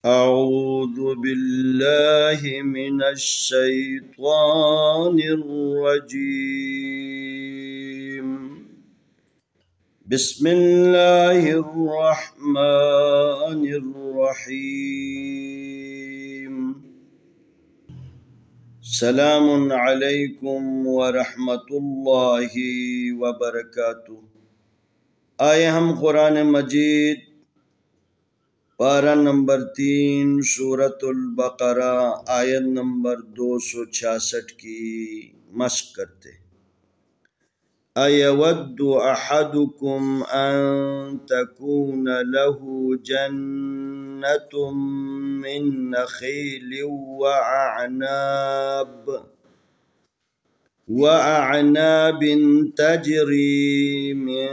أعوذ بالله من الشيطان الرجيم. بسم الله الرحمن الرحيم. سلام عليكم ورحمة الله وبركاته. آئے ہم قرآن مجید پارہ نمبر 3 سورة البقرہ آیت نمبر 266 کی مشق کرتے. أَيَوَدُّ أَحَدُكُمْ أَن تَكُونَ لَهُ جَنَّةٌ مِّن نَخِيلٍ وَأَعْنَابٍ تَجْرِي مِن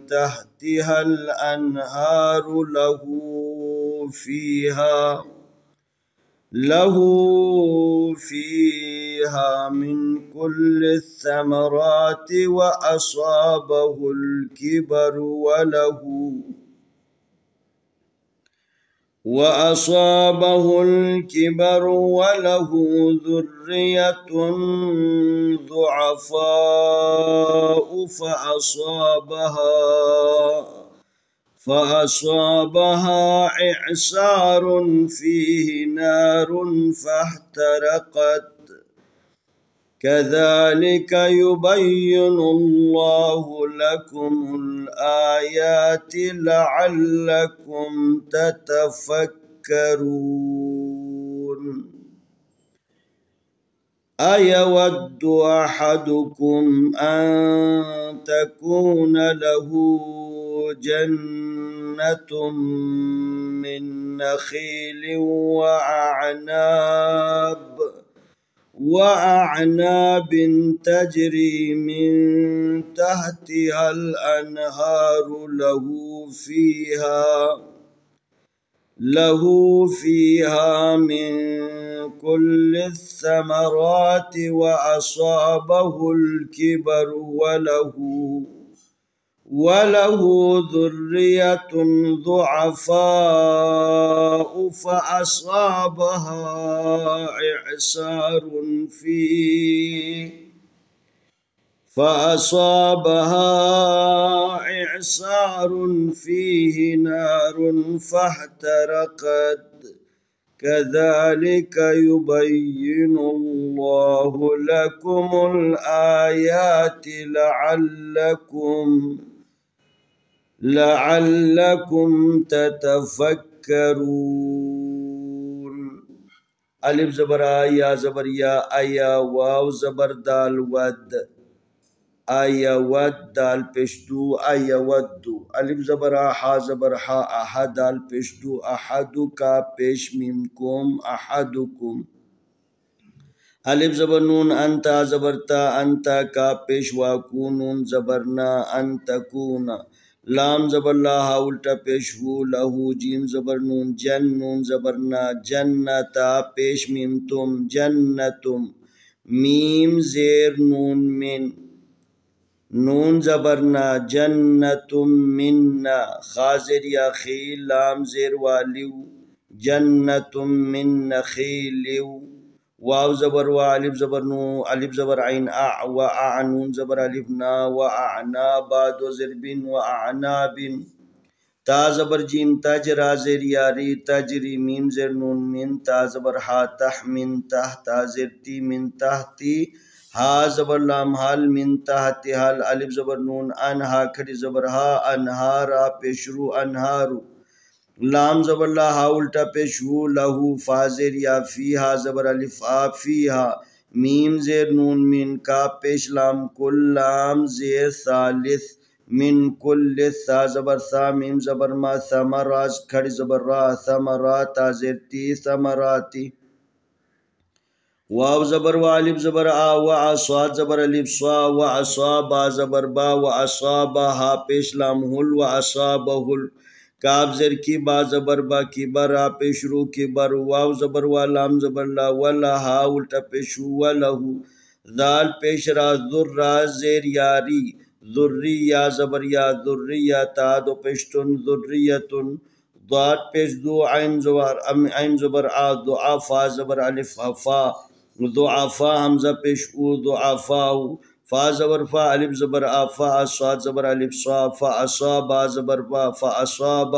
تحتها الأنهار له فيها من كل الثمرات وأصابه الكبر وله ذرية ضعفاء فأصابها إعصار فيه نار فاحترقت كذلك يبين الله لكم الآيات لعلكم تتفكرون. أيود أحدكم أن تكون له جنة من نخيل وأعناب تجري من تحتها الأنهار له فيها من كل الثمرات وأصابه الكبر وله ذرية ضعفاء فأصابها إعصار فيه نار فاحترقت كذلك يبين الله لكم الآيات لعلكم تتفكرون. الف زبر یا زبر یا ایا واو زبر دال ود ایا ود دال پشتو ایا ودو. الف زبر حا زبر حا احد دال پشتو احدو کا پیش میم کوم احدکم. الف زبر نون انتا زبرتا انتا کا پیش واکونون زبرنا انتکون. لام زبر لا ہا الٹا پیش ہو لہو جیم زبر نون جن نون زبرنا جنتا پیش میم تم جنتم. میم زیر نون من نون زبرنا جنتم مننا. خازر یا خیل لام زیر والیو جنتم من نخیلیو. واو زبر وا الف زبر نو الف زبر عین اع و اعنون زبر الف نا و اعنابا دو زربن و اعنابن. تا زبر جیم تجرا زیر یاری تجری میم زر نون من تا زبر ہا تح من تح تا زر تی من تحتی ہا زبر لام حال من تحتی حال. الف زبر نون انہا کھڑی زبر ہا انہارا پیشرو انہارو. لام زبر لا ہا الٹا پیش ہو لہو فازر یا فیہا زبر الف آ فیہا. میم زیر نون من کا پیش لام کل لام زیر ثالث من کل سا زبر سا میم زبر ما ثمراز کھڑی زبر را ثمراتا زیر تی ثمراتی. واو زبر وا الف زبر آ و اصاد زبر الف صا و اصابا زبر با و اصابا ہا پیش لام ہل و اصابہ ہل. کاف زر کی با زبر با کی برا پیش رو کی بر. واو زبر وا لام زبر لا ولا ہا الٹا پیش ہو ولہو. ذال پیش را ذر را زیر یاری ذری یا زبر یا ذریتا دو پیشتن ذریتن ضاد پیش دو عین زبر عین زبر آ دعا فا زبر الف فا ضعفا حمزہ پیش او ضعفاء فا زبر فا الف زبر آ فا صاد زبر الف صا فا اصاب زبر فا فا اصاب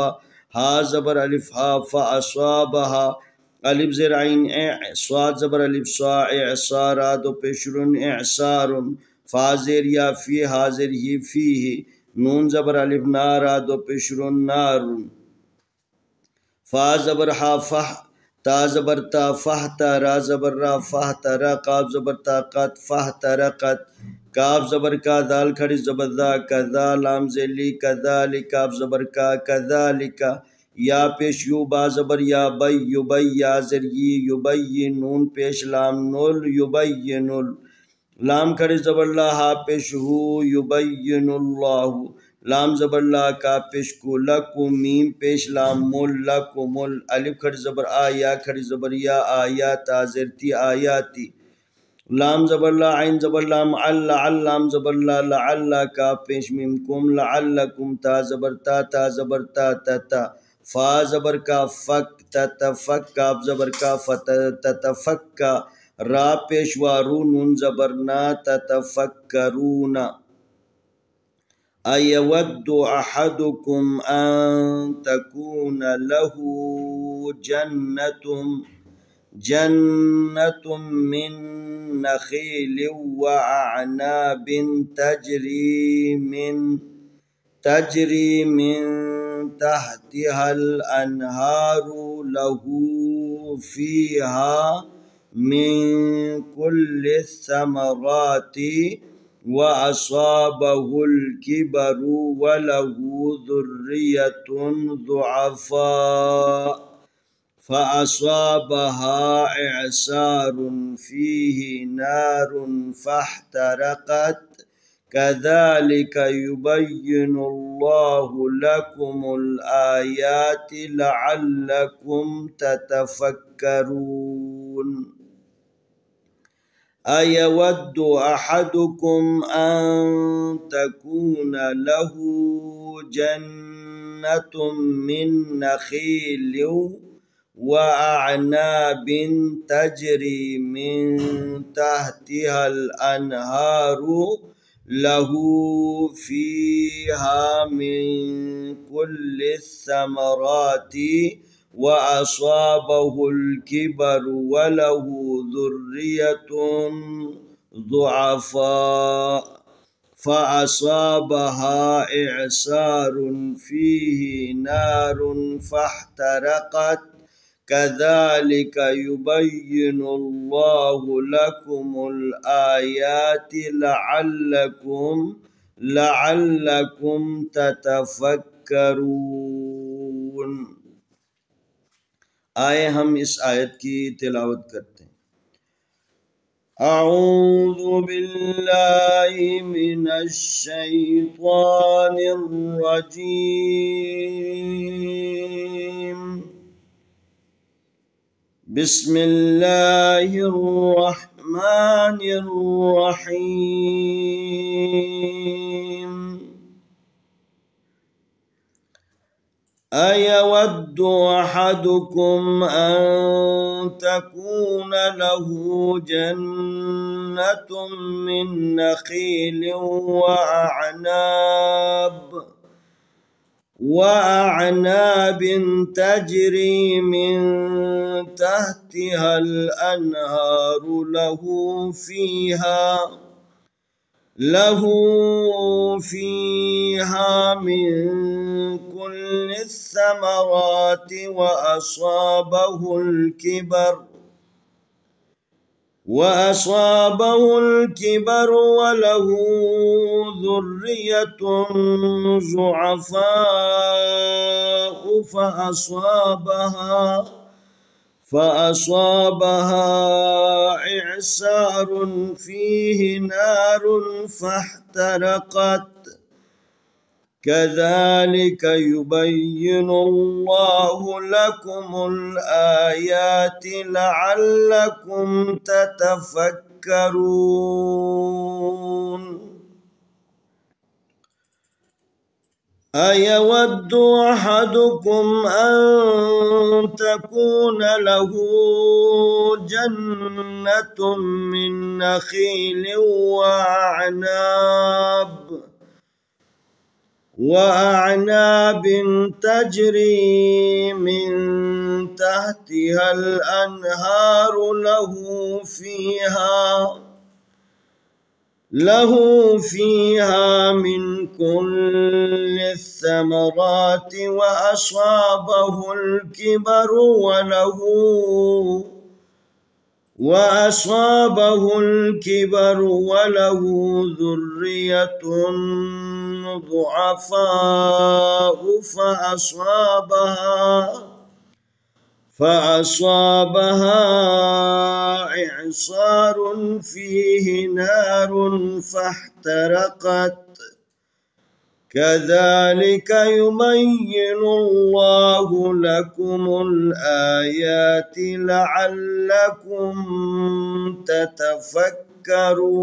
ہا زبر الف ہا فا اصابها الف زر عین صاد زبر الف صا اعصار دو پیشرن اعصار فا زر یا فی حاضر ہی فیہ نون زبر الف نارا دو پیشرن نار فا زبر حا فح تا زبر تا فح تا را زبر را فح تا را قاب زبر تا قط فح تا را قط کاف زبر کا دال کھڑی زبر دا کذا لام ذلی کذالک کاف زبر کا کذالک یا پیش یو با زبر یا بی یبی یا زر یبی نون پیش لام نول یبین لام کھڑی زبر لا ہا پیش ہو یبین اللہ لام زبر لا کا پیش کو لکم میم پیش لام مول لکم الف کھڑی زبر آ یا کھڑی زبر یا آیات زرتی آیاتی لام زبر لا عین زبر لام لام زبر لا لعل کا پیش میم کم لعلکم تا زبر تا زبر تا فا زبر کا فک تتفک کاف زبر کا تتفکا را پیش وارو نون زبر نا تتفکرون أيود أحدكم أن تكون له جنة من نخيل وأعناب تجري من تحتها الأنهار له فيها من كل الثمرات وأصابه الكبر وله ذرية ضعفاء فأصابها إعصار فيه نار فاحترقت كذلك يبين الله لكم الآيات لعلكم تتفكرون أيود أحدكم أن تكون له جنة من نخيل وأعناب تجري من تحتها الأنهار له فيها من كل الثمرات وأصابه الكبر وله ذرية ضعفاء فأصابها إعصار فيه نار فاحترقت كذلك يبين الله لكم الآيات لعلكم تتفكرون آئے ہم اس آیت کی تلاوت کرتے ہیں اعوذ باللہ من الشیطان الرجیم بسم اللہ الرحمن الرحیم أيود أحدكم أن تكون له جنة من نخيل وأعناب تجري من تحتها الأنهار له فيها من كل الثمرات وأصابه الكبر وله ذرية ضعفاء فأصابها إعصار فيه نار فاحترقت كذلك يبين الله لكم الآيات لعلكم تتفكرون أيود أحدكم أن تكون له جنة من نخيل وأعناب تجري من تحتها الأنهار له فيها من كل الثمرات وأصابه الكبر وله ذرية ضعفاء فأصابها إعصار فيه نار فاحترقت كذلك يبين الله لكم الآيات لعلكم تتفكرون।